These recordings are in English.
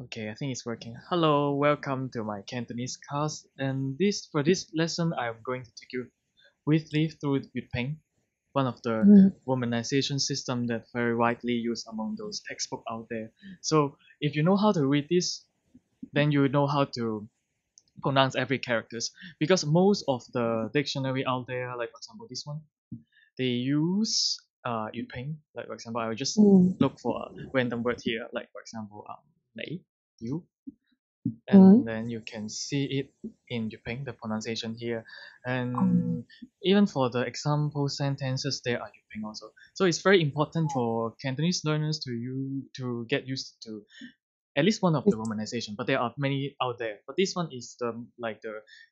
Okay, I think it's working. Hello, welcome to my Cantonese class. And for this lesson, I'm going to take you briefly through Jyutping, one of the Mm. romanization system that very widely used among those textbook out there. So if you know how to read this, then you know how to pronounce every characters. Because most of the dictionary out there, like for example this one, they use Jyutping. Like for example, I will just Mm. look for a random word here. Like for example, lei, you, Mm. and then you can see it in Jyutping, the pronunciation here. And Um, even for the example sentences, there are Jyutping also. So it's very important for Cantonese learners to get used to at least one of the romanization, but there are many out there. But this one is the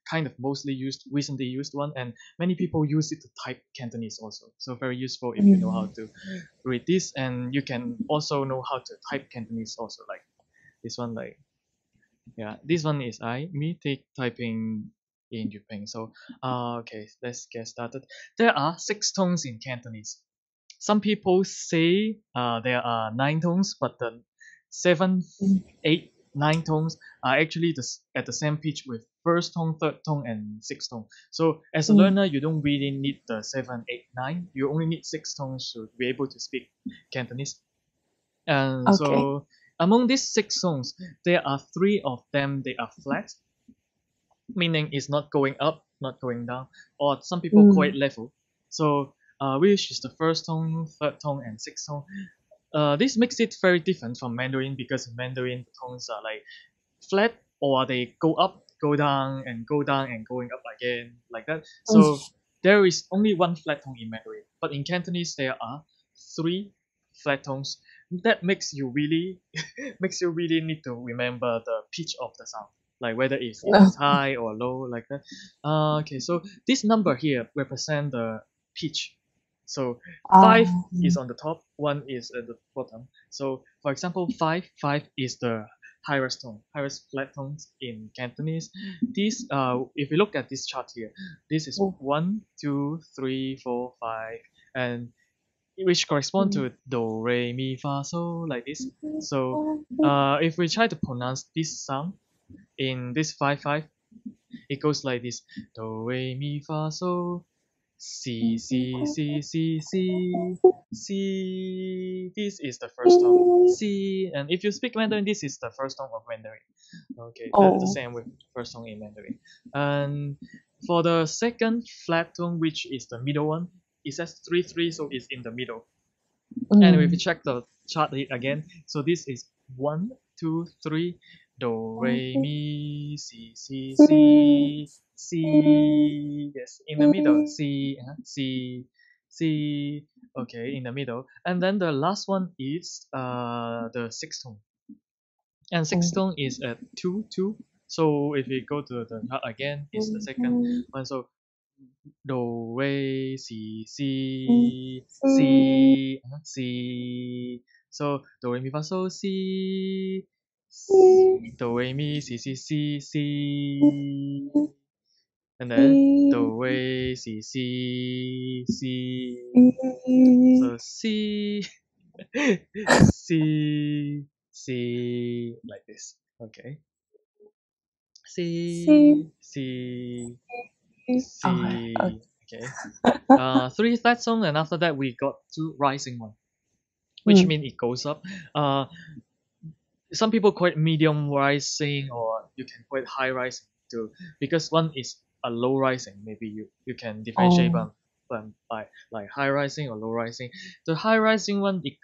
kind of mostly used, recently used one, and many people use it to type Cantonese also. So very useful if you know how mm. to read this, and you can also know how to type Cantonese also, like this one, like yeah, this one is me typing in Jyutping. So okay, let's get started. There are 6 tones in Cantonese. Some people say there are 9 tones, but the 7, Mm. 8, 9 tones are actually at the same pitch with first tone, third tone, and sixth tone. So as a Mm. learner, you don't really need the 7, 8, 9. You only need 6 tones to be able to speak Cantonese. And Okay. so among these 6 tones, there are 3 of them they are flat, meaning it's not going up, not going down, or some people call it Mm. level. So which is the first tone, third tone, and sixth tone. This makes it very different from Mandarin because in Mandarin the tones are like flat or they go up, go down and going up again like that. So Mm. there is only one flat tone in Mandarin, but in Cantonese there are 3 flat tones. That makes you really need to remember the pitch of the sound, like whether if it is Oh. high or low like that. Okay, so this number here represent the pitch. So 5 is Mm. on the top, 1 is at the bottom. So for example, five is the highest tone, highest flat tones in Cantonese. This if you look at this chart here, this is Oh. 1, 2, 3, 4, 5, and which correspond Mm. to do, re, mi, fa, so like this. So Mm. if we try to pronounce this sound in this 5, it goes like this: do, re, mi, fa, so, si, si, si, si, si, si. This is the first tone. Si, and if you speak Mandarin, this is the first tone of Mandarin. Okay, the Oh. same with first tone in Mandarin. And for the second flat tone, which is the middle one, it says 3 3, so it's in the middle. And if you Mm. check the chart again, so this is 1, 2, 3, do, re, mi, si, si, si, si. Yes, in the middle, si, si, si. Okay, in the middle. And then the last one is the sixth tone. And sixth Oh. tone is at 2 2. So if we go to the chart again, it's the second one. So do, re, si, si, si, si. So do, re, mi, fa, so, si, do, re, mi, si, si, si, si. And then do, re, si, si, si. So si, si, si, like this. Okay. See. Si, si, Oh. si. Okay. 3 flat song, and after that we got 2 rising one, which Mm. means it goes up. Uh, some people call it medium rising, or you can call it high rising too, because one is a low rising. Maybe you can differentiate Oh. by like high rising or low rising. The high rising one it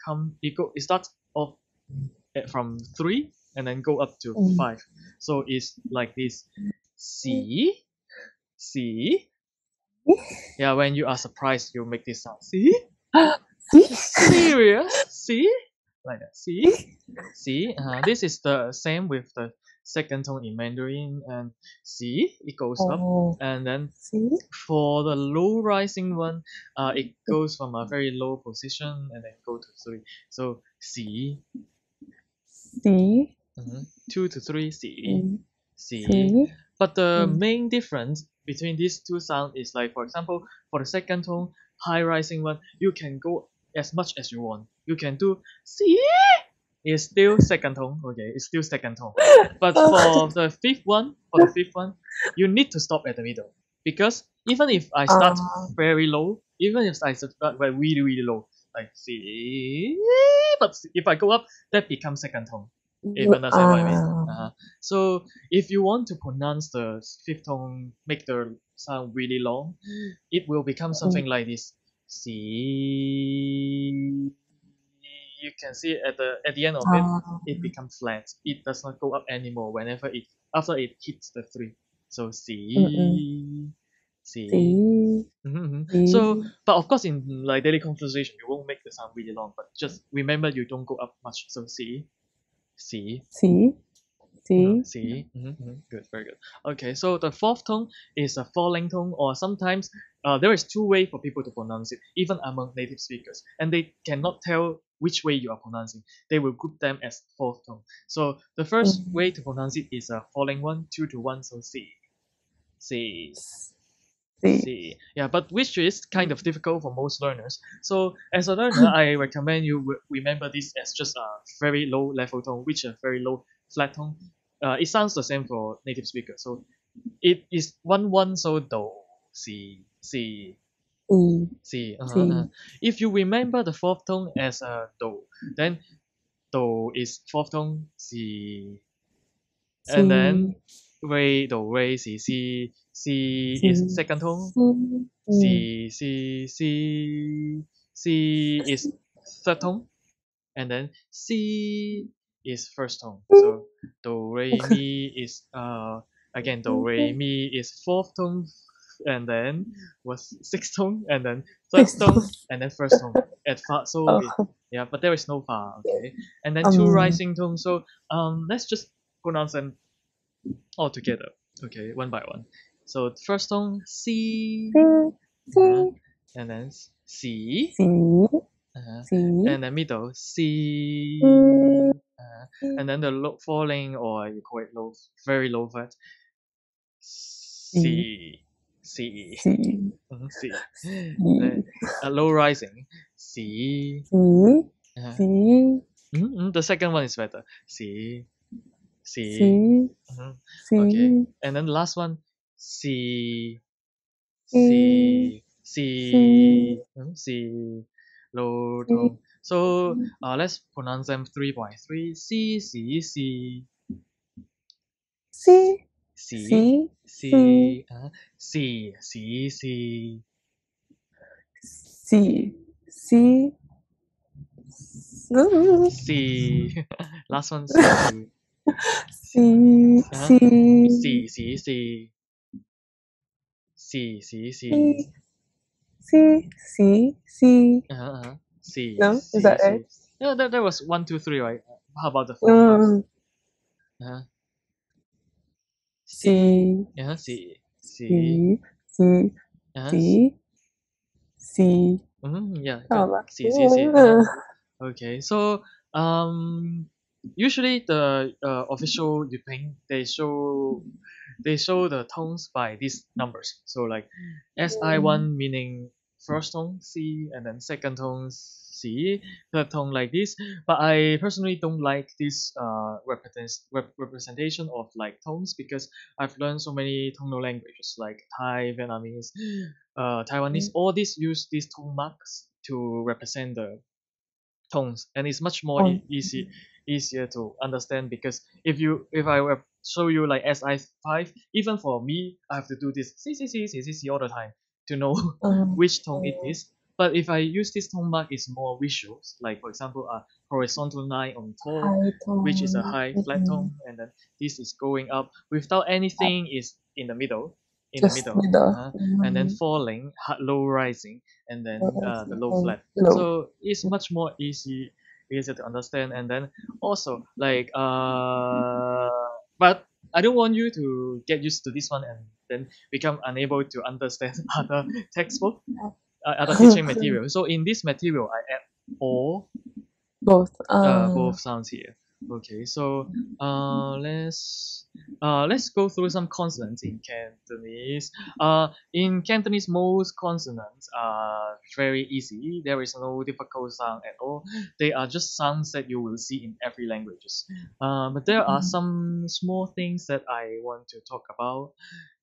starts off from 3 and then go up to Mm. 5. So it's like this. See, see. Yeah, when you are surprised, you make this sound. See, See. serious. See, like that. See. This is the same with the second tone in Mandarin, and see, it goes up, Oh. and then See. for the low rising one, it goes from a very low position and then go to 3. So see, See. 2 to 3, see, Mm. see. See. But the Mm. main difference between these two sounds is like, for example, for the second tone, high rising one, you can go as much as you want. You can do see, is still second tone. Okay, it's still second tone. But for the fifth one, you need to stop at the middle because even if I start very low, even if I start really really low, like C, but if I go up, that becomes second tone. If you understand what I mean. So if you want to pronounce the fifth tone, make the sound really long, it will become something like this. C. You can see at the end of it, it becomes flat. It does not go up anymore whenever it after it hits the three. So C. So, but of course, in like daily conversation, you won't make the sound really long. But just remember, you don't go up much. So C. Good, very good. Okay, so the fourth tone is a falling tone, or sometimes there is two ways for people to pronounce it, even among native speakers, and they cannot tell which way you are pronouncing. They will group them as fourth tone. So the first way to pronounce it is a falling one, 2 to 1, so C. Yeah, but which is kind of difficult for most learners. So as a learner, I recommend you remember this as just a very low level tone, which is a very low flat tone. It sounds the same for native speakers. So it is 1 1, so do, si, si, si. If you remember the fourth tone as a do, then do is fourth tone, si, and then re, do, re, si, si. C is second tone. C, C, C. C is third tone. And then C is first tone. So do, re, mi is again do, re, mi is fourth tone, and then was sixth tone, and then third tone, and then first tone at fa. So yeah, but there is no fa. Okay, and then two rising tones. So let's just pronounce them all together. Okay, one by one. So first tone C, and then C, and then middle C, and then the falling, or you call it low, very low flat, C, C, C. Then low rising C. The second one is better. C. Okay, and then the last one C. Low tone. So let's pronounce them 3 by 3. C, C, C. C, C, C, C. C. Last one C. C, C, C. C, C, C. C. No, is that C. it? Yeah, that was 1, 2, 3, right? How about the fourth part? C. C. Yeah, good. C. Okay, so usually the official Jyutping, they show the tones by these numbers. So like SI1 meaning first tone C, and then second tone C, third tone like this. But I personally don't like this representation of like tones, because I've learned so many tonal languages like Thai, Vietnamese, Taiwanese. All these use these tone marks to represent the tones, and it's much more easier to understand, because if I were show you like SI5, even for me, I have to do this C all the time to know which tone it is. But if I use this tone mark, it's more visuals, like for example a horizontal line on top, which is a high flat tone, and then this is going up without anything is in the middle, and then falling, low rising, and then the low flat. So it's much more easier to understand. And then also like but I don't want you to get used to this one and then become unable to understand other textbook, other teaching material. So in this material, I add all both both sounds here. Okay, so let's go through some consonants in Cantonese. In Cantonese, most consonants are very easy. There is no difficult sound at all. They are just sounds that you will see in every languages. But there are some small things that I want to talk about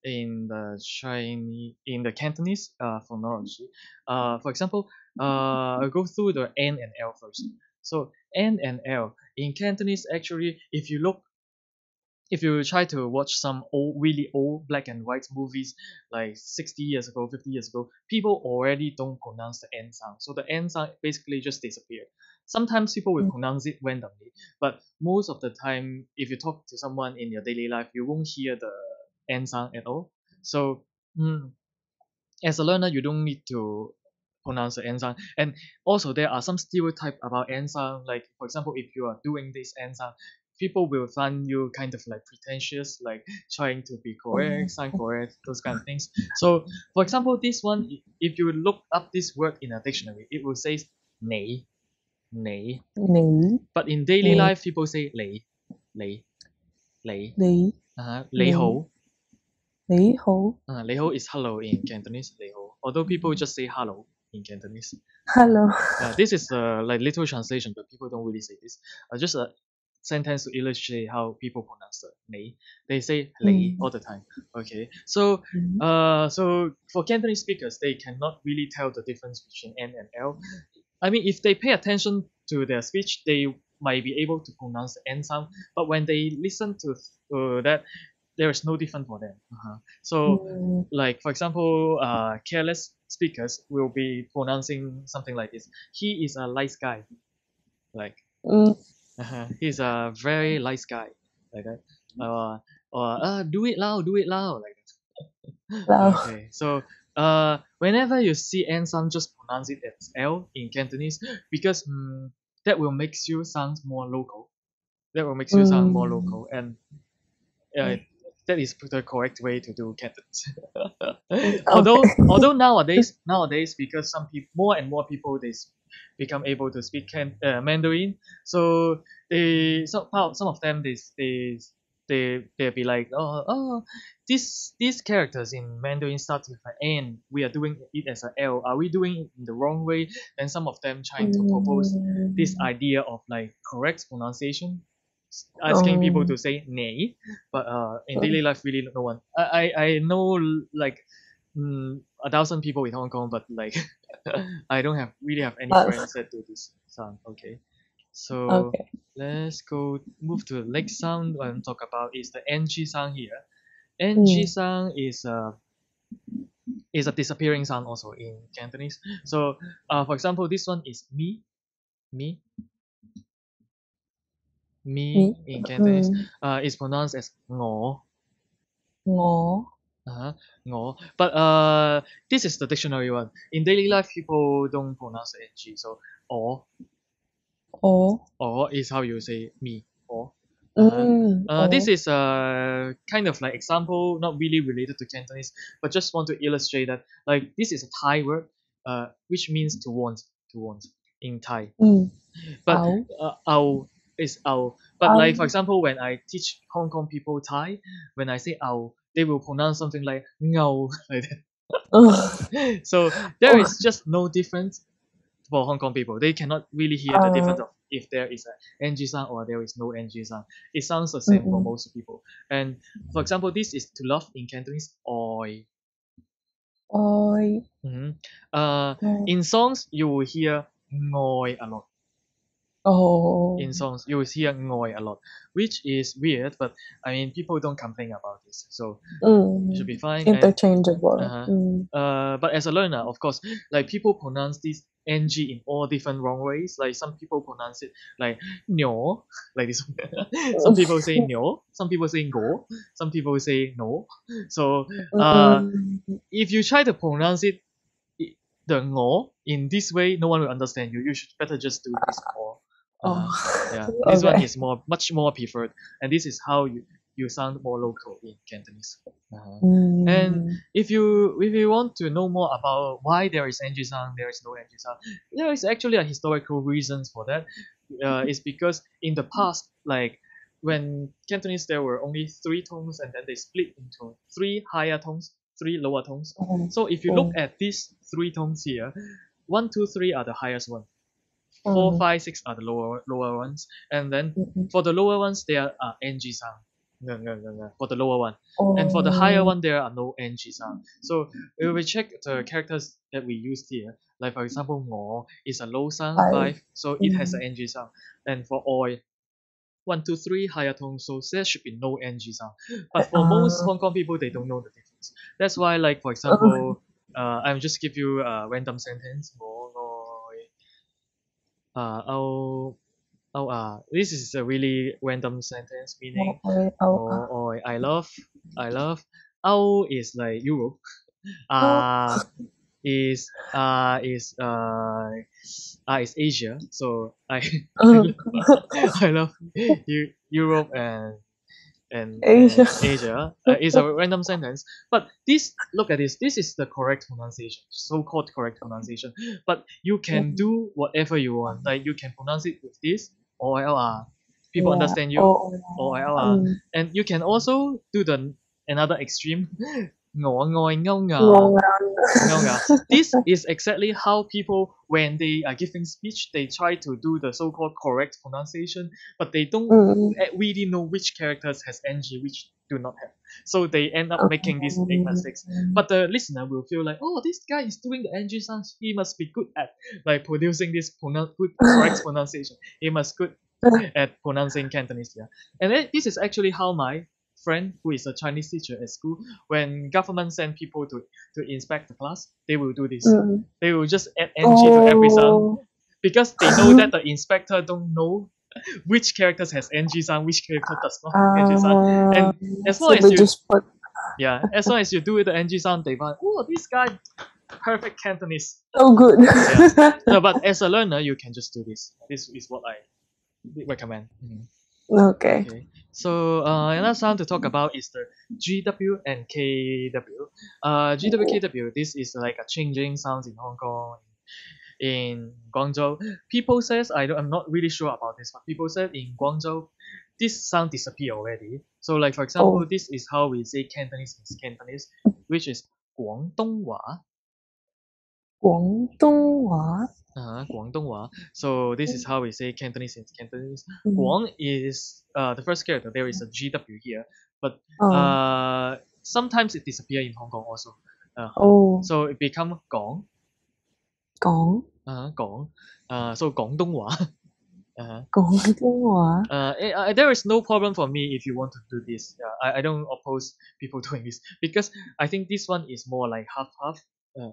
in the Cantonese phonology. For example, I'll go through the N and L first. So N and L in Cantonese, actually, if you try to watch some old, really old black and white movies like 60 years ago, 50 years ago, people already don't pronounce the N sound. So the N sound basically just disappeared. Sometimes people will pronounce it randomly, but most of the time, if you talk to someone in your daily life, you won't hear the N sound at all. So, as a learner, you don't need to pronounce the N sound. And also, there are some stereotype about N sound. Like, for example, if you are doing this N sound, people will find you kind of like pretentious, like trying to be correct, sound correct, those kind of things. So, for example, this one, if you look up this word in a dictionary, it will say nei, nei. Nỉ, But in daily nè, life, people say lei, lei, lei. lý, Lei lý, ho. lý hố. Lei ho is hello in Cantonese, lei ho. Although people just say hello in Cantonese. Hello. This is like literal translation, but people don't really say this. Just a sentence to illustrate how people pronounce the lei. They say lei all the time. Okay, so so for Cantonese speakers, they cannot really tell the difference between N and L. I mean, if they pay attention to their speech, they might be able to pronounce the N sound. But when they listen to that, there is no difference for them. So, like for example, careless speakers will be pronouncing something like this. He is a nice guy. Like he's a very nice guy. Like that. Or do it loud. Like Lâu. that. Okay. So whenever you see N sound, just pronounce it as L in Cantonese because that will makes you sound more local. That will make you sound more local, and uh, that is the correct way to do Cantonese. although nowadays because some people more and more people become able to speak Mandarin, so some of them they'll be like these characters in Mandarin start with an N, we are doing it as a L, are we doing it in the wrong way? And some of them trying to propose this idea of like correct pronunciation, asking people to say nay, but in daily life really no one. I know like 1,000 people in Hong Kong, but like I don't have really have any friends that do this sound. Okay, so Okay. let's go move to the next sound and talk about is the ng sound here. Ng sound is a disappearing sound also in Cantonese. So for example, this one is me, me, Mí. in Cantonese is pronounced as ngo. Ngó. Ngo. But this is the dictionary one. In daily life, people don't pronounce the ng. So or is how you say me or. This is kind of like example, not really related to Cantonese, but just want to illustrate that like this is a Thai word, which means to want in Thai. But ao is ao. But like for example, when I teach Hong Kong people Thai, when I say ao, they will pronounce something like ngao like that. So there is just no difference for Hong Kong people. They cannot really hear the difference of if there is a ng sound or there is no ng sound. It sounds the same for most people. And for example, this is to love in Cantonese, oi. Ôi. In songs, you will hear ngoi a lot. In songs, you will hear ngoi a lot, which is weird, but I mean, people don't complain about this, so it should be fine. Interchangeable. But as a learner, of course, like people pronounce this ng in all different wrong ways. Like some people pronounce it like nyo, like this. Some people say nyo, some people say go, some people say no. So if you try to pronounce it the ngo in this way, no one will understand you. You should better just do this or. Yeah, this one is much more preferred, and this is how you sound more local in Cantonese. And if you want to know more about why there is ng sound, there is no ng sound, there is actually a historical reasons for that. is because in the past, like when Cantonese, there were only three tones, and then they split into three higher tones, three lower tones. So if you look at these three tones here, 1, 2, 3 are the highest one. 4, 5, 6 are the lower ones, and then for the lower ones there are ng sound. For the lower one, and for the higher one there are no ng sound. So if we check the characters that we used here, like for example, ngo is a low sound 5, so it has an ng sound. And for oi, 1, 2, 3 higher tone, so there should be no ng sound. But for most Hong Kong people, they don't know the difference. That's why, like for example, I'm just give you a random sentence. This is a really random sentence meaning I love. Is like Europe. Uh is Asia. So I I love Europe and Asia. Asia is a random sentence. But look at this. This is the correct pronunciation, so-called correct pronunciation. But you can do whatever you want. Like you can pronounce it with this OLR. People understand you. OLR. And you can also do the another extreme. This is exactly how people, when they are giving speech, they try to do the so-called correct pronunciation, but they don't really know which characters has ng, which do not have. So they end up making these big mistakes. But the listener will feel like, oh, this guy is doing the ng sounds. He must be good at like producing this good correct pronunciation. He must good at pronouncing Cantonese. Yeah, and this is actually how my friend who is a Chinese teacher at school, when government send people to inspect the class, they will do this. They will just add ng to every sound because they know that the inspector don't know which characters has ng sound, which character does not have ng sound. And as long as you as long as you do the ng sound, they find, oh, this guy perfect Cantonese. Oh, good. No, but as a learner, you can just do this. This is what I recommend. Okay. So another sound to talk about is the GW and KW. GW, KW, this is like a changing sounds in Hong Kong, in Guangzhou. People says, I'm not really sure about this, but people said in Guangzhou, this sound disappear already. So like for example, this is how we say Cantonese is Cantonese, which is 广东话. 广东话. So this is how we say Cantonese in Cantonese. Guang is the first character. There is a GW here, but sometimes it disappear in Hong Kong also. So it become Gong. Gong. So 广东话. There is no problem for me if you want to do this. I don't oppose people doing this because I think this one is more like half.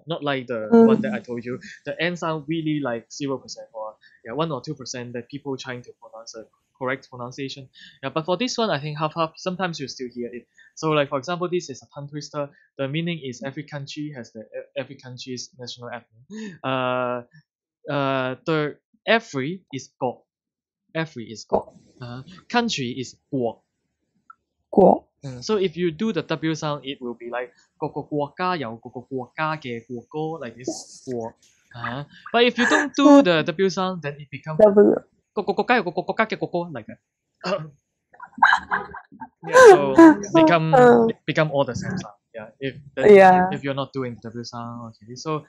Not like the one that I told you. The end sound really like 0% or 1 or 2% that people trying to pronounce a correct pronunciation. But for this one, I think half. Sometimes you still hear it. So like for example, this is a tongue twister. The meaning is every country has every country's national anthem. The every is go. Every is go. Country is guo. So if you do the W sound, it will be like 各個國家有各個國家嘅國歌 like this 國. But if you don't do the W sound, then it becomes 各個國家有各個國家嘅國歌 like that. So become all the same sound. If you're not doing the W sound, okay. So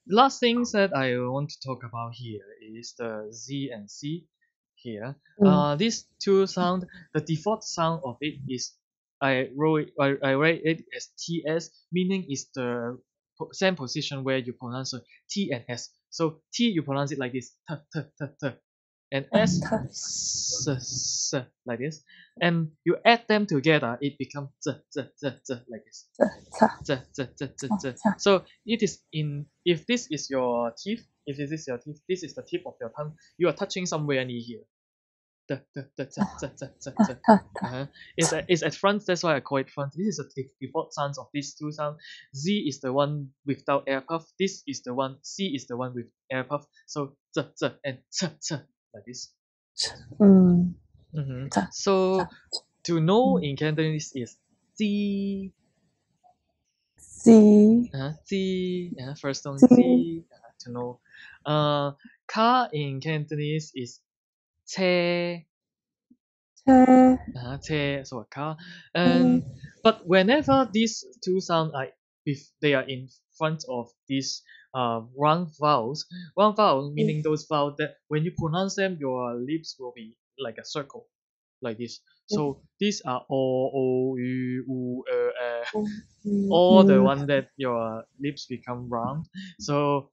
last things that I want to talk about here is the Z and C. Here, these two sound, the default sound of it is I write it as TS, meaning is the same position where you pronounce T and S. So T you pronounce it like this, t t t t, and S s s like this, and you add them together, it becomes z z z z like this. Z z z z z. So it is if this is your teeth. If this is your teeth, this is the tip of your tongue. You are touching somewhere near here. It's at front, that's why I call it front. This is the default sounds of these two sounds. Z is the one without air puff. This is the one. C is the one with air puff. So z z and z like this. So to know in Cantonese is Z. Z. First tone Z. To know. car in Cantonese is che, Che. che, so a car. And but whenever these two sound are, if they are in front of these round vowel meaning those vowels that when you pronounce them, your lips will be like a circle, like this. So these are o, u, all the one that your lips become round. So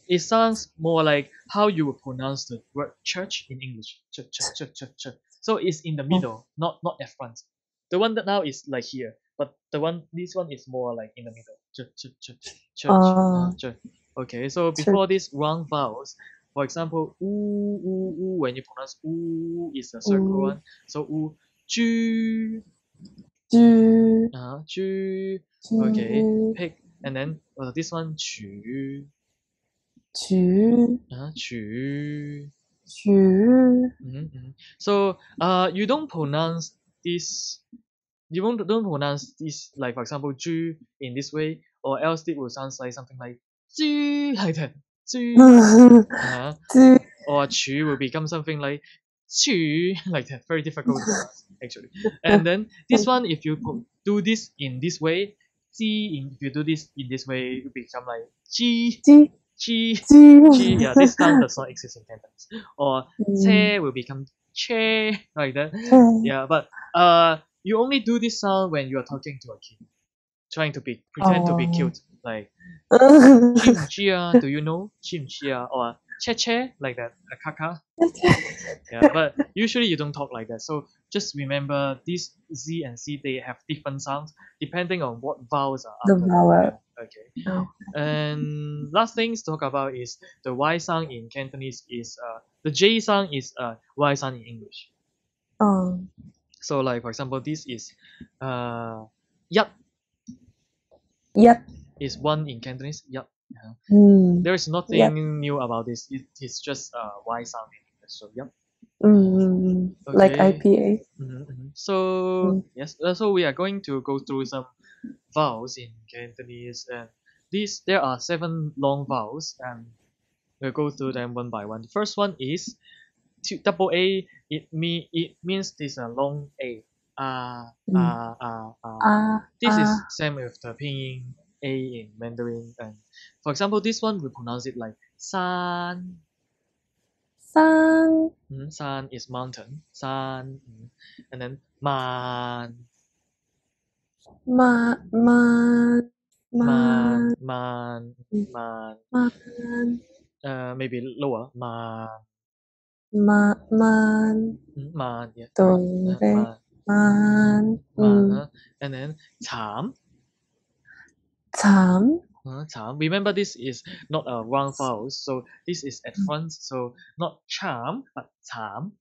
it sounds more like how you would pronounce the word church in English. Church, church, church, church, church. So it's in the middle, not at front. The one that now is like here, but this one is more like in the middle. Church, church, church, church, church. Okay, so before these round vowels, for example, when you pronounce is a circle one. So ju, Ju. ju. Okay, pick, and then this one 曲 Ju. 曲 Ju. So you don't pronounce this. You don't pronounce this like for example 猪 in this way, or else it will sound like something like 猪 like that. 猪 Ju. or 曲 will become something like 曲 like that. Very difficult to pronounce actually. And then this one, if you do this in this way, if you do this in this way, it become like 鸡 Ji. 鸡 Ji. 鸡. Yeah, this sound does not exist in Cantonese. Or 车 will become 车 like that. Yeah, but you only do this sound when you are talking to a kid, trying to pretend to be cute, like chimchia. Do you know chimchia or che like that, a kaka? Yeah, but usually you don't talk like that. So just remember these Z and C, they have different sounds depending on what vowels are The after. vowel. Yeah, okay. And last things to talk about is the Y sound in Cantonese is the J sound is Y sound in English. So like for example, this is yat Yep. is one in Cantonese. Yat. There is nothing Yep. new about this. It's just Y sound in English. So yep. Like Okay. IPA. So yes, so we are going to go through some vowels in Cantonese, and there are 7 long vowels, and we'll go through them one by one. The first one is double A. It means this a long A. This is same with the pinyin A in Mandarin, and for example, this one we pronounce it like san. San. San is mountain. San, and then man. Man. Man. Man, Man. man, man. Man. Maybe lower. Man, Man. man, yeah. Do. Re. Man, Man. man. And then cham. Cham. Cham. Remember, this is not a round vowel, so this is at front. So not cham, but cham.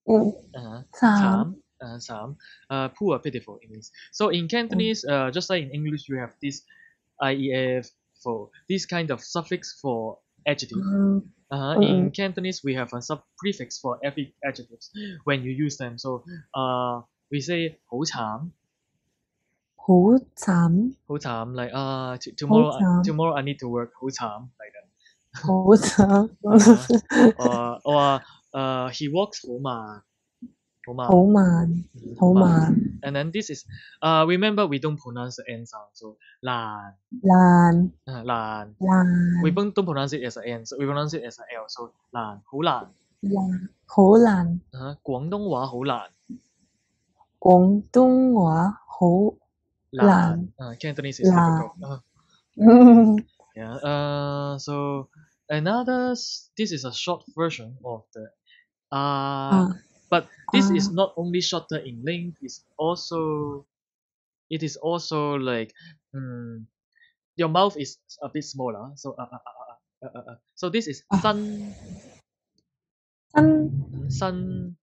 Cham. Cham. Poor, pitiful in English. So in Cantonese, just like in English, you have this IEF for this kind of suffix for adjective. In Cantonese, we have a prefix for every adjectives when you use them. So we say 好慘. 好慘. 好慘, like好慘. tomorrow I need to work. 好慘, like that. 好慘. Or he walks 好慢. 好慢. 好慢. 好慢. And then this is remember we don't pronounce the N sound. So 爛. 爛. 爛.爛. We don't pronounce it as an N. So we pronounce it as an L. So 爛. 好難. 爛. 好難. 廣東話好難. 廣東話好難. Cantonese is difficult. Yeah. So this is a short version of the but this is not only shorter in length. It is also like your mouth is a bit smaller. So this is sun. Sun.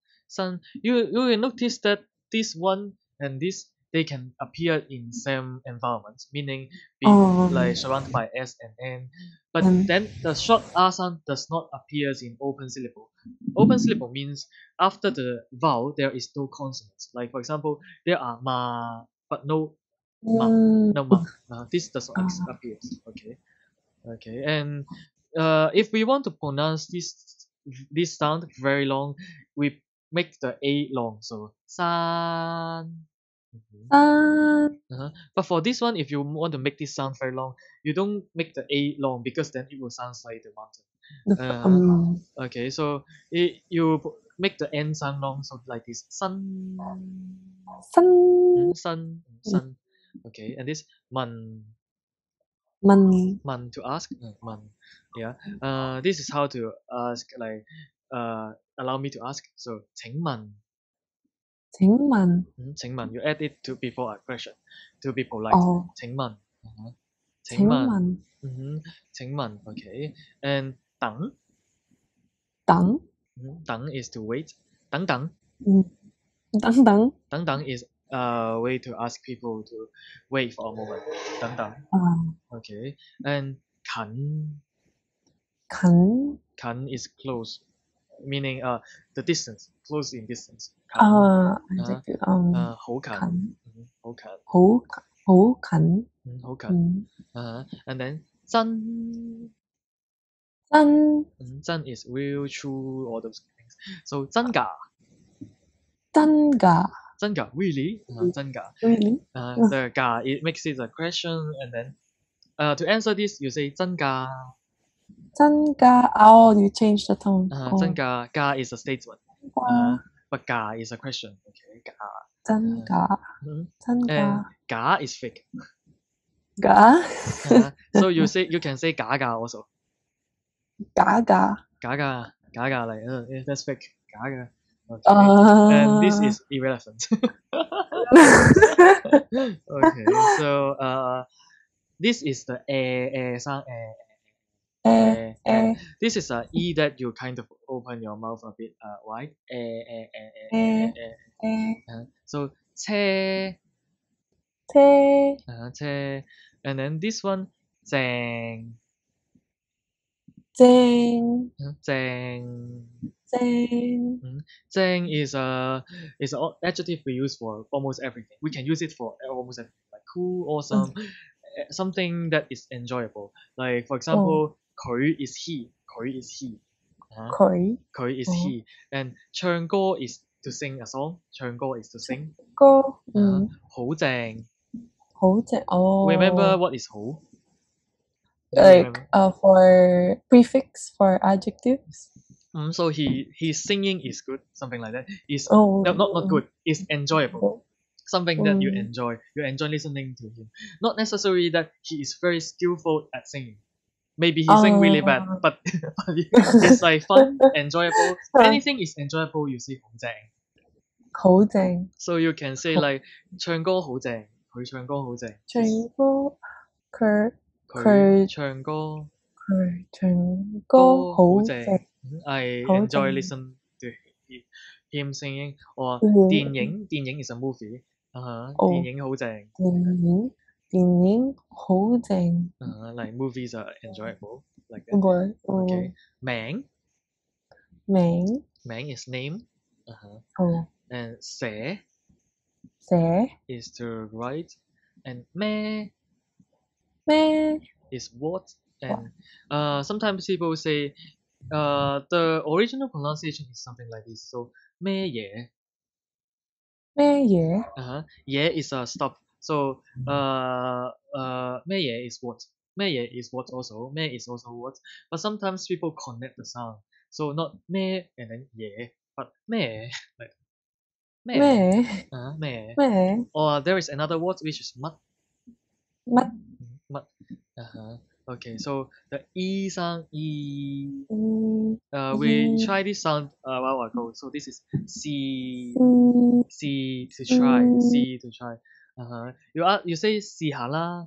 You will notice that this one and this, they can appear in same environments, meaning being like surrounded by S and N. But then the short R sound does not appear in open syllable. Open syllable means after the vowel there is no consonants. Like for example, there are ma but no ma, no ma. This does not appear. Okay. And if we want to pronounce this this sound very long, we make the A long. So san. Mhm. 山 But for this one, if you want to make this sound very long, you don't make the A long because then it will sound like the mountain. Okay, so you make the N sound long, so like this sun, 山 sun, sun. Okay, and this man, 問 man to ask, man. Yeah. This is how to ask, like, allow me to ask. So 請問, 請問請問, you add it to before a question to be polite. 哦請問, uh-huh. 請請問, 問 請問, okay. And 等, 等 等 is to wait. 等等, 等等 等等 is a way to ask people to wait for a moment. 等等, 啊 okay. And 近, 近 近 is close, meaning the distance, close in distance. 近, 啊 adjective 好近, 近好近, 好近好近. And then 真, 真真 is real, true, all those things. So 真假, 真㗎真假, really, 真假. really The 假 it makes it a question, and then to answer this you say 真假. 真㗎 oh you change the tone 真假, 假 is a statement, 哦 but 假 is a question. Okay, 假. 真㗎 真 And 㗎 假 is fake. 㗎 So you can say 假假 also. 假㗎假假, 假假, like that's fake. 假假. Okay. And this is irrelevant. Okay, so this is the sound. This is a e that you kind of open your mouth a bit wide. So 車, 車 車, and then this one 正, 正正. 正 正 is an adjective we use for almost everything. We can use it for almost everything, like cool, awesome, something that is enjoyable. Like for example, 佢 is he, 佢 is he, 佢佢 is he, and 唱歌 is to sing a song. 唱歌 is to sing. 歌好正. 好正 Remember what is 好? Do you like remember? for prefix for adjectives So his singing is good, something like that. Is oh not good. Is enjoyable. Something that you Mm. enjoy. You enjoy listening to him. Not necessarily that he is very skillful at singing. Maybe he sing really bad, but it's like fun, enjoyable. Anything is enjoyable. You say 好正. 好正 So you can say like 唱歌好正，佢唱歌好正。唱歌佢佢唱歌佢唱歌好好正。正 I 好 enjoy 正 listen to him singing. Or 電影 is a movie. 電影好正。電影好正 Like movies are enjoyable like that. 個 Okay. 名名 is name. 哦 And 寫寫 is to write. And 咩咩 is what. And sometimes people say the original pronunciation is something like this. So 咩嘢. 咩嘢 Yeah is a stop. So 咩嘢 is what. 咩嘢 is what also. 咩 is also what. But sometimes people connect the sound. So not 咩 and then 嘢, but 咩 like 咩咩咩.咩 Or there is another word which is 乜. 乜 乜. Okay, so the e sound e. We tried this sound a while ago. So this is C. C to try. C to try. You say 試下啦.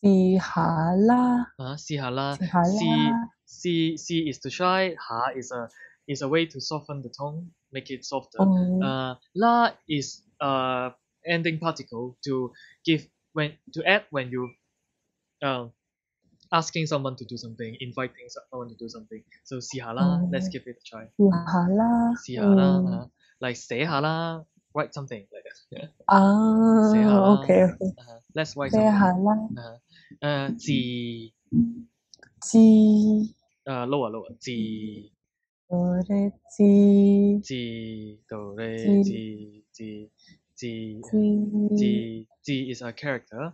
試下啦試下啦. 試下啦 C is to try. 下 is a way to soften the tone, make it softer. La is ending particle to give to add when you asking someone to do something, inviting someone to do something. So 試下啦, let's give it a try. 試下啦試下啦, like 寫下啦, write something like that. 寫下啦, OK let's write 寫 something. 下啦字字 lower. Ji, re, ji, do, re, ji, ji, ji. ji, Ji is a character.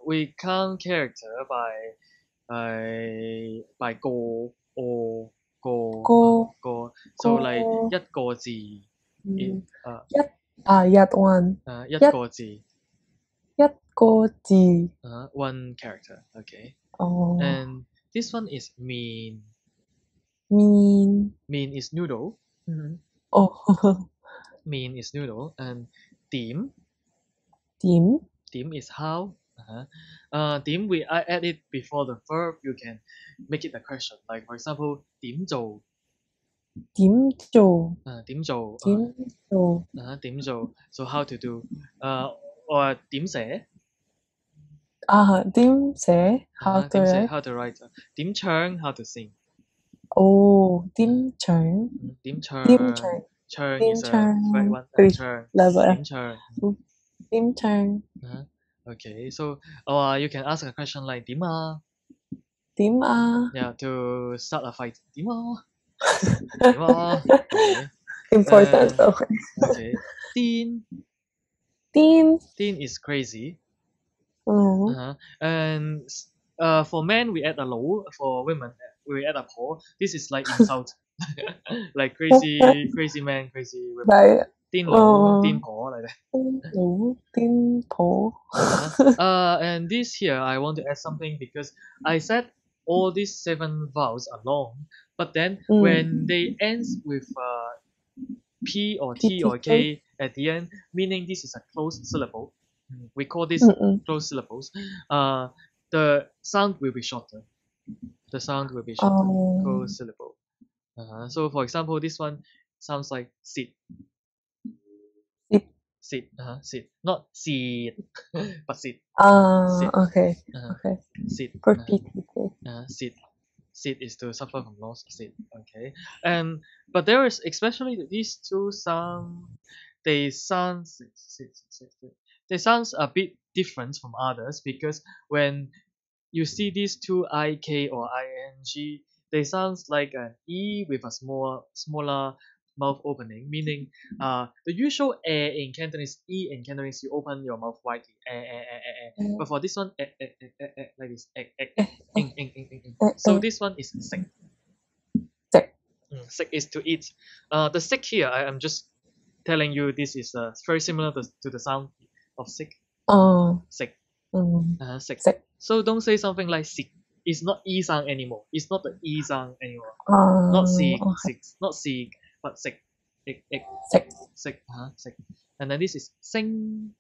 We count character by go or go go, go. So like go, 一個字 mm, in yat, yat one, 一 yat, 個字 yat go ji. one character. Okay. Oh, And this one is mean. mean. Mean is noodle. Oh, Mean is noodle. And dim. dim, Dim is how. Dim I add it before the verb. You can make it a question. Like for example, 點做 dim jo, 點做 dim jo. 點做 So how to do or 點寫 Dim se, how to 點寫 write? how to write 點唱 how to sing Oh, dim churn, 點 dim 唱 churn, Churn dim is a right churn. one 3 唱 level. 點唱 Dim churn, Okay, so you can ask a question like 點啊 dim Yeah, to start a fight 點啊點啊 Okay. Important though. Okay. Teen. Dim. Teen is crazy. Oh. And for men we add a low. For women we add a po. This is like insult. Like crazy man, crazy women. Like, Teen low, teen po like that. no, dim po. And this here I want to add something because I said all these 7 vowels are long, but then when they ends with P or T or K at the end, meaning this is a closed syllable. We call this closed syllables. The sound will be shorter. The sound will be shorter. Closed syllable. So for example, this one sounds like sit. Sit. Sit. Not sit, but sit. Sit. Okay. Okay. Sit. Repeat. Sit. Sit is to suffer from loss. Sit. Okay. But there is especially these two sound. They sound they sounds a bit different from others because when you see these two ik or ing, they sounds like an e with a smaller mouth opening, meaning the usual in Cantonese, e in Cantonese, you open your mouth widely, but for this one, like this, so this one is sek. Sek is to eat. The sek here, I am just telling you this is very similar to the sound of sick. Sick. Sick. So don't say something like sick. It's not e sound anymore. It's not the e sound anymore. Not sick, sick, not sick, but sick. Sick. Sick. Sick. And then this is sing.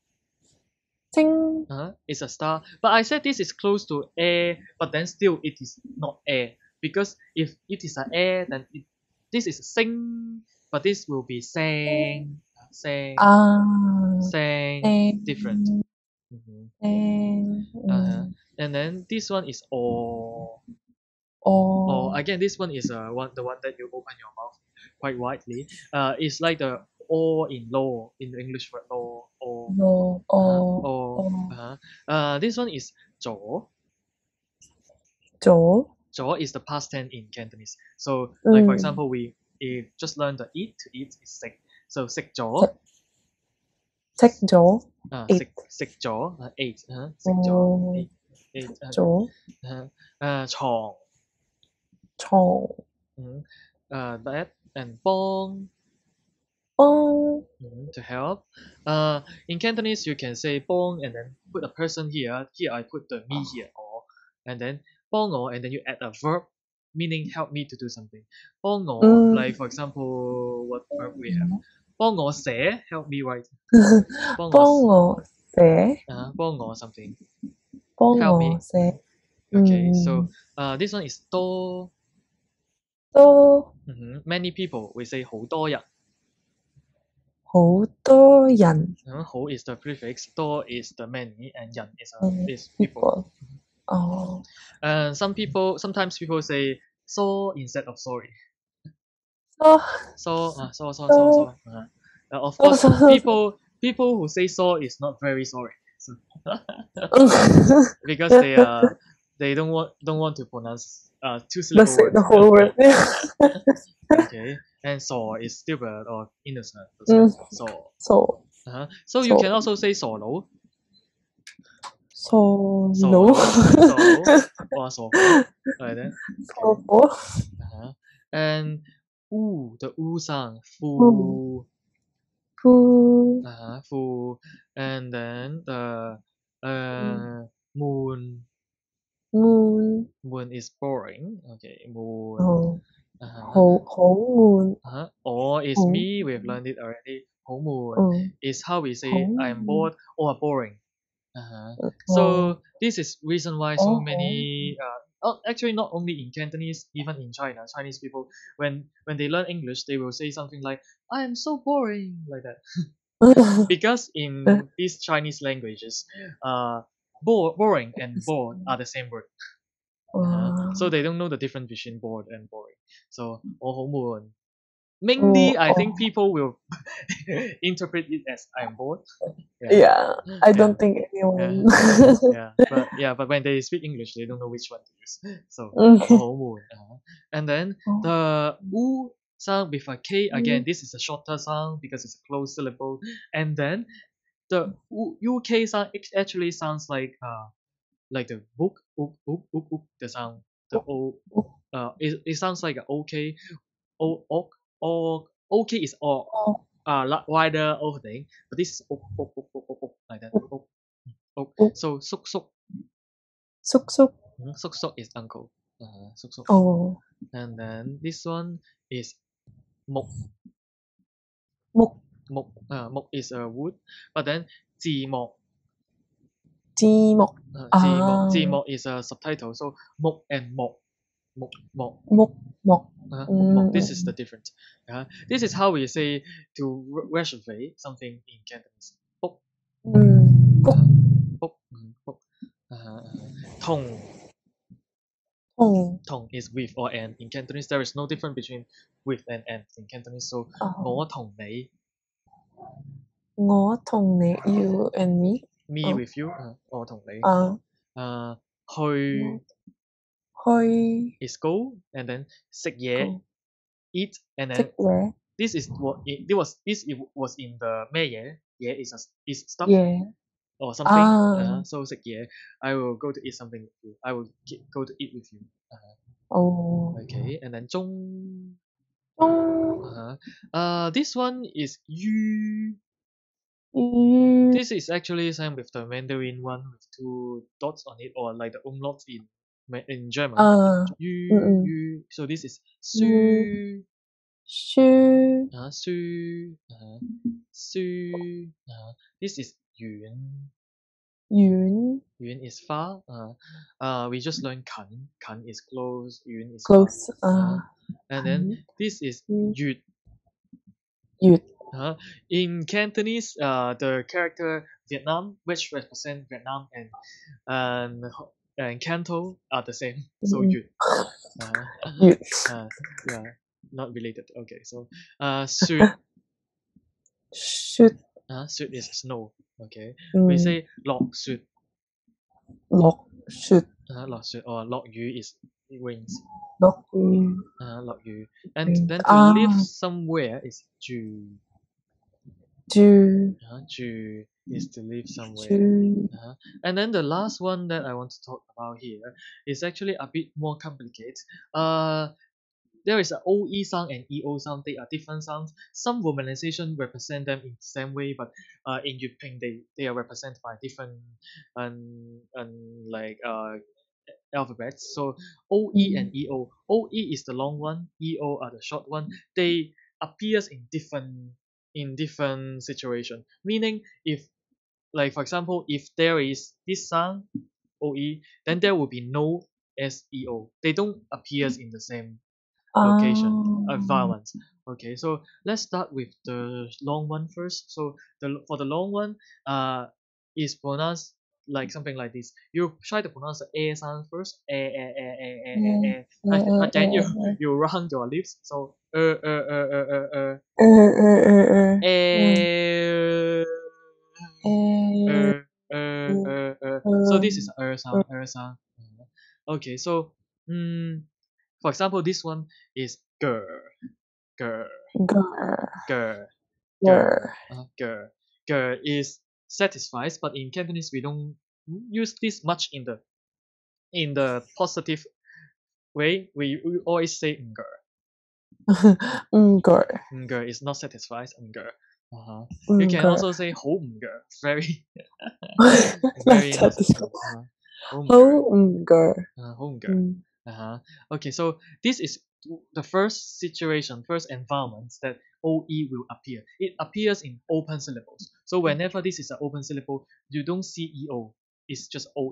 Sing. It's a star. But I said this is close to air, but then still it is not air. Because if it is an air, then this is sing, but this will be sang. Sang. Sang. Different. And then this one is or. Or again, this one is the one that you open your mouth quite widely. It's like the or in law in the English word law or. This one is 左. 左 is the past tense in Cantonese. So like for example, we just learned the eat. To eat is 食. So 食咗. 食咗. 食咗. 8. 食咗. 8. 咗. 床. 床. That and 幫. To help. In Cantonese, you can say 幫 and then put a person here. Here I put the me here or, and then 幫我 and then you add a verb meaning help me to do something. 幫我 like for example, what verb we have? 幫我寫 help me write. 幫我寫. 幫我 something. 幫 help 我 me. 寫. Okay, so this one is 多. Many people we say 好多人. 好多人. 好 is the prefix, 多 is the many, and 人 is people. And sometimes people say so instead of sorry. So. Of course, people who say so is not very sorry. So because they don't want to pronounce two-syllable word. the whole word. Okay, and so is stupid or innocent. So. So, So you can also say solo. so Solo. low. Solo. Or solo. Like that. So, And the sound. Fu. fu, Fu. And then the moon. moon, Moon is boring. Okay, moon. oh, Uh-huh. moon, Or is hong, me, we've learned it already. Hong moon oh, is how we say I'm hong, bored or boring. Uh-huh. oh, So this is reason why so many actually not only in Cantonese, even in China, Chinese people when they learn English, they will say something like "I am so boring" like that. Because in these Chinese languages, boring and bored are the same word. So they don't know the difference between bored and boring. So moon. Mainly, I think people will interpret it as I'm bored. Yeah, I Yeah. don't think anyone. But when they speak English, they don't know which one to use. So Okay. moon. And then the u sound with a k again. This is a shorter sound because it's a closed syllable. And then the uk sound actually sounds like the book the sound the o it sounds like a okay o okay is o wider o thing, but this is like that so Suk suk. suk is uncle suk suk. Oh, And then this one is mok muk, mok is a wood, but then ji mok ji mok. ji mok is a subtitle, so mok and mok mok mok Mok, mok. mok. This is the difference. This is how we say to reserve something in Cantonese. Bok, Puk, bok, bok. Tong, tong. tong is with or and. In Cantonese, there is no difference between with and in Cantonese. So, Oh, 我同你 ngó thong nè, you and me. me with you, 我同你 Uh,去 hơi is go, and then 食嘢 go. eat, and Thích then yeah. this was in the 咩嘢 is is stuff Yeah. or something. Ah. So 食嘢 I will go to eat something with you. I will go to eat with you. Oh. Okay, and then 中 Tong. this one is 于 You. this is actually same with the Mandarin one with two dots on it, or like the umlauts in German. Yu. So this is You. su Shu. su su. This is yuan. Yun. Yuan is far. We just learned kan. Kan is close. Yuan is far. Close. And then this is yut. Yut. In Cantonese, the character Vietnam, which represent Vietnam and Canto, are the same. So yut. Yut. Yeah, not related. Okay, so shoot. Shoot. Shoot is snow. Okay, we Mm. say log shoot. Lock. Shoot. Log shoot or log yu is wings. Lock. Log yu. And then to live somewhere is ju. Ju. Ju is to live somewhere. Ju. And then the last one that I want to talk about here is actually a bit more complicated. There is an OE sound and EO sound. They are different sounds. Some romanization represent them in the same way, but in Jyutping they are represented by different like alphabets. So OE and EO. OE is the long one. EO are the short one. They appears in different situation. Meaning, if like for example, if there is this sound OE, then there will be no SEO. They don't appears in the same location environment. Okay, so let's start with the long one first. So for the long one is pronounced like something like this. You try to pronounce the a sound first, and then you round your lips. So so this is sound sound. Okay, so For example, this one is girl, girl, Girl. girl, Girl. girl. Girl is satisfies, but in Cantonese we don't use this much in the positive way. We always say girl. Girl. Girl is not satisfied. Girl. You can Girl. also say home girl. Very Not very not satisfied. satisfied. Home girl. Oh, girl. Home girl. Okay, so this is the first situation, first environment that OE will appear. It appears in open syllables. So whenever this is an open syllable, you don't see EO. It's just OE.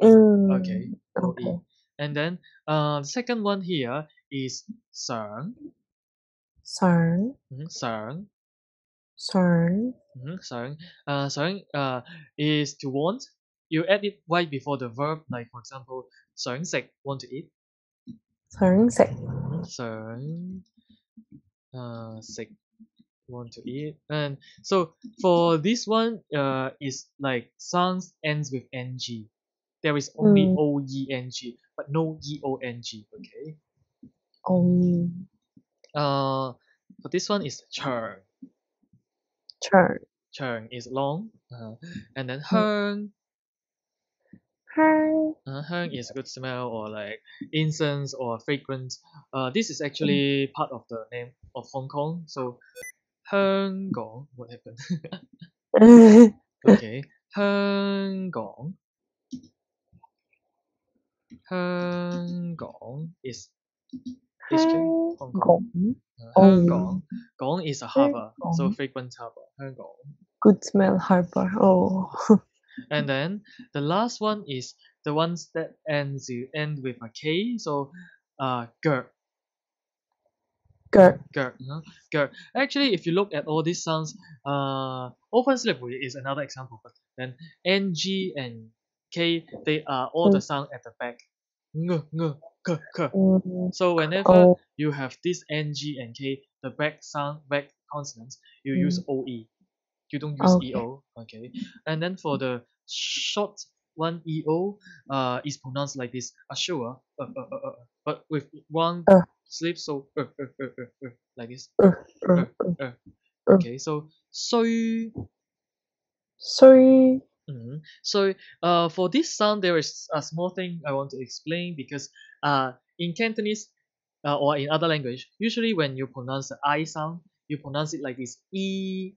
Okay, Okay. OE. And then the second one here is sern. Sern. Sern. Sern. Sern. Sern is to want. You add it right before the verb, like for example, sern sek, want to eat. Sern sek. Sern sek, want to eat. And so for this one, is like sounds ends with ng. There is only oeng, but no eong. Okay. Oh. For this one is churn. Churn. Churn is long. And then hung. Hung. Hung is good smell or like incense or fragrance. This is actually part of the name of Hong Kong. So Hong Kong, what happened? Okay, Hong Kong. Hong Kong is HK, Hong Kong. Hong Kong. Gong is a harbor, so frequent harbor. Hong Kong. Good smell harbor. Oh. And then the last one is the ones that end with a K. So, ger, Ger. ger, ger. Actually, if you look at all these sounds, open syllable is another example. But then ng and k, they are all the sound at the back. Ng, k, k. So whenever you have this ng and k, the back sound, back consonants, you use oe. You don't use eo. Okay. And then for the short one eo, is pronounced like this, assure, but with one sleep, so like this. Okay, so soy. Sorry. So for this sound, there is a small thing I want to explain because in Cantonese or in other language, usually when you pronounce the I sound, you pronounce it like this e.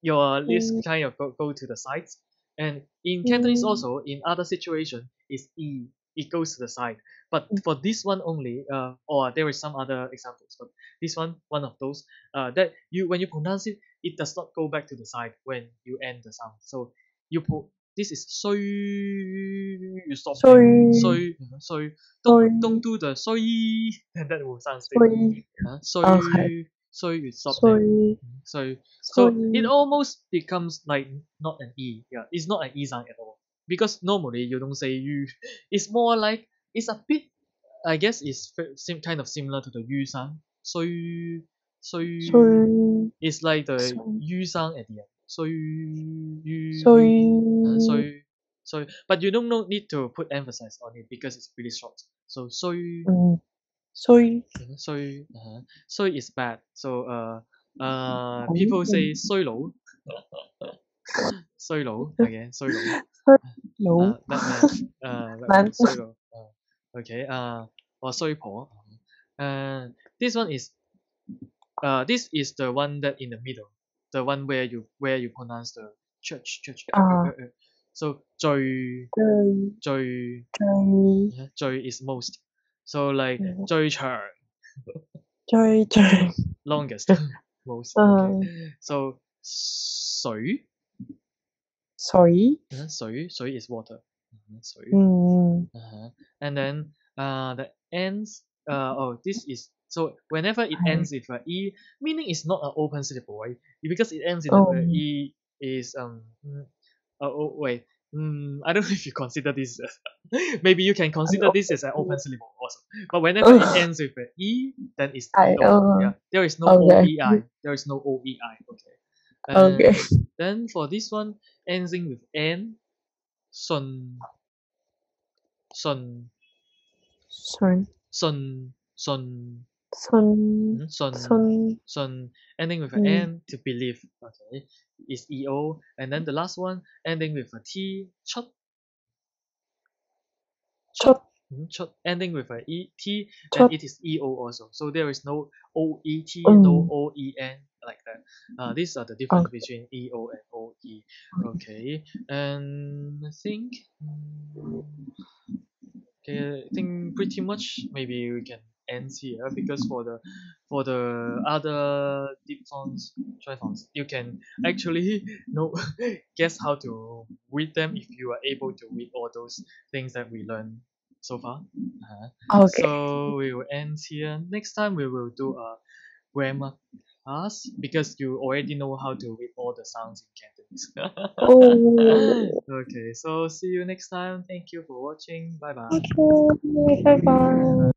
Your lips kind of go to the sides. And in Cantonese also, in other situation, is e. It goes to the side. But for this one only, or there is some other examples, but this one of those, that you when you pronounce it, it does not go back to the side when you end the sound. So you put this is soy, you stop there. Soy. Don't do the soy, and that will sound stupid. Soy, you stop there. So it almost becomes like not an e. Yeah, it's not an e sound at all. Because normally you don't say you. It's more like it's a bit. I guess it's kind of similar to the yu sound. So it's like the yu sound at the end. But you don't need to put emphasis on it because it's really short. So Soy. soy is bad. So people say soy low. Soy low again. Soy low. No. Batman. Man. Soy low. Okay. Or soy po. This one is this is the one that in the middle, the one where you pronounce the church. So joy is most. So like joy char, Joy. longest, most. Okay. So soy Sorry. soy is water. Soy. Mm. And then the ends. This is so whenever it ends with a e, meaning it's not an open syllable, right? Because it ends in e is wait. I don't know if you consider this. Maybe you can consider this as an open syllable also. But whenever it ends with an e, then it's eo. Yeah, there is no oei. There is no oei. Okay. And then for this one, ending with n, sun, Sun. Sun, sun, Sun. sun, Sun. sun, ending with an Mm. N, to believe, okay, is EO. And then the last one, ending with a T, chot, chot, Chot. chot, ending with a T, then Chot. it is EO also. So there is no OET, no Mm. OEN, like that. These are the difference Okay. between EO and OE. Okay, and I think, okay, I think pretty much maybe we can end here, because for the other diphthongs, triphthongs, you can actually know guess how to read them if you are able to read all those things that we learned so far. Okay. So we will end here. Next time we will do a grammar class, because you already know how to read all the sounds in Cantonese. Oh. Okay, so see you next time. Thank you for watching. Bye bye. Okay. Bye bye.